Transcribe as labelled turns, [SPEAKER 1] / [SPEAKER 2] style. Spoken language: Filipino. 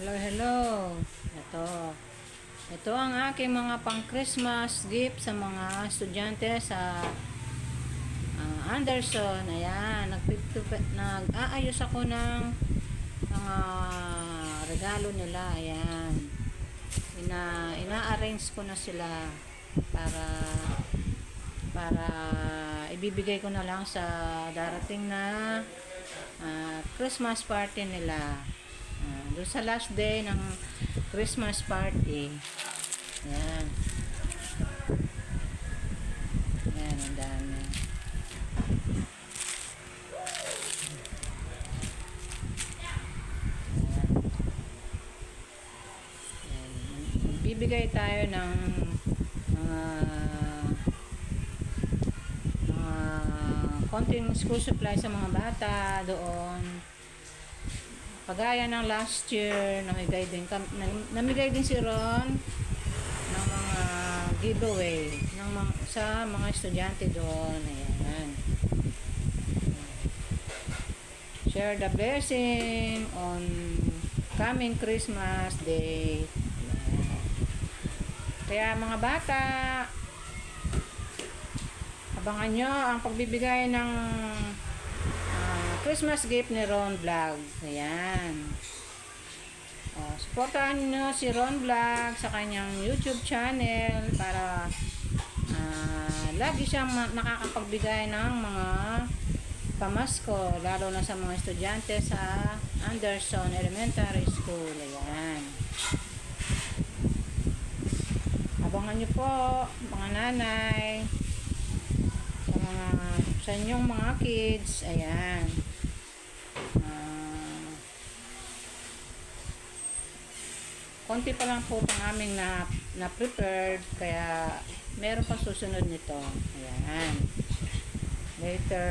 [SPEAKER 1] Hello, hello. Ito ang aking mga pang-Christmas gift sa mga estudyante sa Anderson. Ayan, nag-aayos ako ng mga regalo nila. Ayan. Ina-arrange ko na sila para ibibigay ko na lang sa darating na Christmas party nila. Doon sa last day ng Christmas party. Ayan. Ayan, ang dami. Ayan. Bibigay tayo ng mga konting school supply sa mga bata doon. Pagaya ng last year, namigay din si Ron ng mga giveaway sa mga estudyante doon. Ayan. Share the blessing on coming Christmas Day. Ayan. Kaya mga bata, abangan nyo ang pagbibigay ng Christmas gift ni Ron Vlog. Ayan. Supportahan nyo si Ron Vlog sa kanyang YouTube channel para lagi siyang nakakapagbigay ng mga pamasko, lalo na sa mga estudyante sa Anderson Elementary School. Ayan. Abangan nyo po, mga nanay, sa inyong mga kids. Ayan. Konti pa lang po itong aming na-prepared, kaya meron pa susunod nito. Ayan. Later,